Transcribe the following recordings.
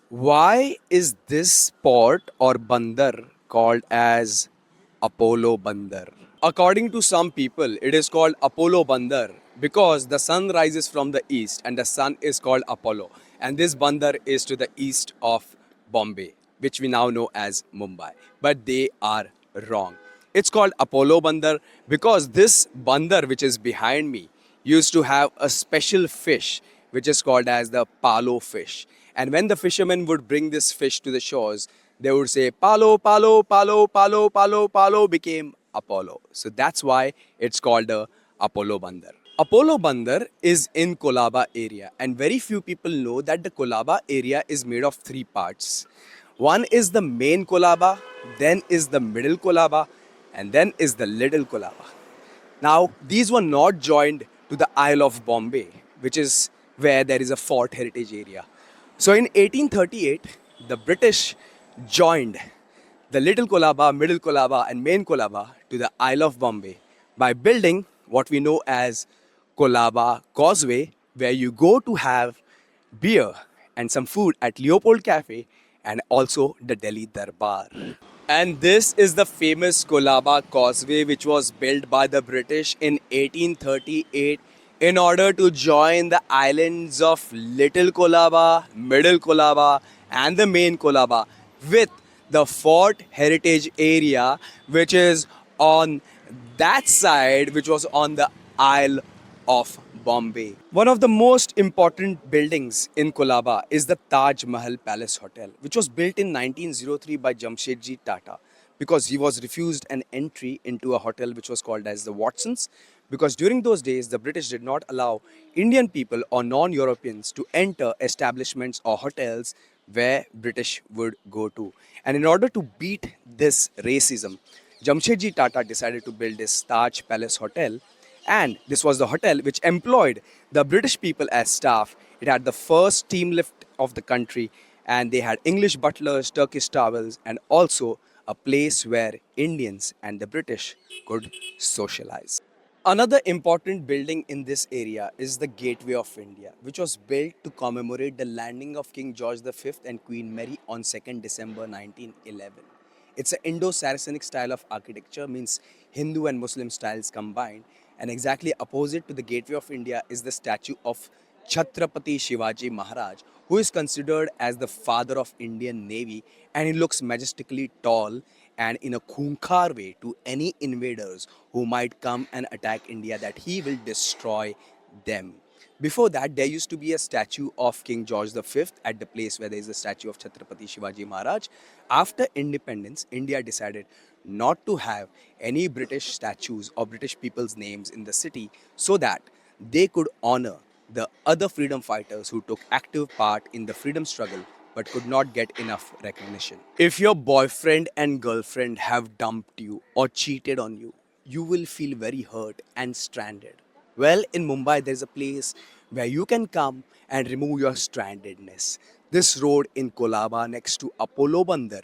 Why is this port or bandar called as Apollo Bandar? According to some people, it is called Apollo Bandar because the sun rises from the east and the sun is called Apollo. And this bandar is to the east of Bombay, which we now know as Mumbai. But they are wrong. It's called Apollo Bandar because this bandar, which is behind me, used to have a special fish which is called as the palo fish. And when the fishermen would bring this fish to the shores, they would say palo, palo, palo, palo, palo, palo became Apollo. So that's why it's called the Apollo Bandar. Apollo Bandar is in Kolaba area, and very few people know that the Kolaba area is made of three parts. One is the main Kolaba, then is the middle Kolaba, and then is the little Kolaba. Now, these were not joined to the Isle of Bombay, which is where there is a fort heritage area. So in 1838, the British joined the Little Colaba, Middle Colaba, and Main Colaba to the Isle of Bombay by building what we know as Colaba Causeway, where you go to have beer and some food at Leopold Cafe and also the Delhi Darbar. And this is the famous Colaba Causeway, which was built by the British in 1838 in order to join the islands of Little Colaba, Middle Colaba, and the Main Colaba with the Fort Heritage area, which is on that side, which was on the Isle of Bombay. One of the most important buildings in Colaba is the Taj Mahal Palace Hotel, which was built in 1903 by Jamshedji Tata because he was refused an entry into a hotel which was called as the Watsons, because during those days the British did not allow Indian people or non-Europeans to enter establishments or hotels where British would go to. And in order to beat this racism, Jamshedji Tata decided to build this Taj Palace Hotel, and this was the hotel which employed the British people as staff. It had the first steam lift of the country, and they had English butlers, Turkish towels, and also a place where Indians and the British could socialize. Another important building in this area is the Gateway of India, which was built to commemorate the landing of King George V and Queen Mary on 2nd December 1911. It's an Indo-Saracenic style of architecture, means Hindu and Muslim styles combined, and exactly opposite to the Gateway of India is the statue of Chhatrapati Shivaji Maharaj, who is considered as the father of Indian Navy, and he looks majestically tall and in a khunkar way to any invaders who might come and attack India, that he will destroy them. Before that, there used to be a statue of King George V at the place where there is a statue of Chhatrapati Shivaji Maharaj. After independence, India decided not to have any British statues or British people's names in the city so that they could honor the other freedom fighters who took active part in the freedom struggle but could not get enough recognition. If your boyfriend and girlfriend have dumped you or cheated on you, you will feel very hurt and stranded. Well, in Mumbai, there's a place where you can come and remove your strandedness. This road in Kolaba next to Apollo Bandar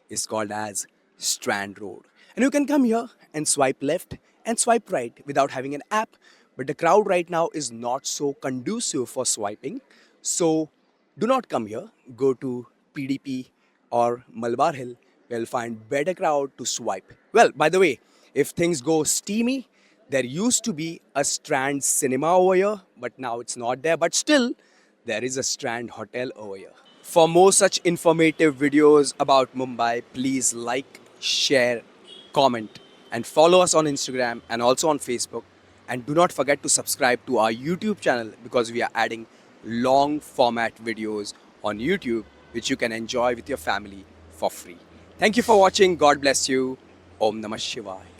is called as Strand Road. And you can come here and swipe left and swipe right without having an app. But the crowd right now is not so conducive for swiping. So do not come here. Go to PDP or Malabar Hill, where you'll find better crowd to swipe. Well, by the way, if things go steamy, there used to be a Strand cinema over here, but now it's not there. But still, there is a Strand hotel over here. For more such informative videos about Mumbai, please like, share, comment, and follow us on Instagram and also on Facebook. And do not forget to subscribe to our YouTube channel because we are adding long format videos on YouTube which you can enjoy with your family for free. Thank you for watching. God bless you. Om Namah Shivaya.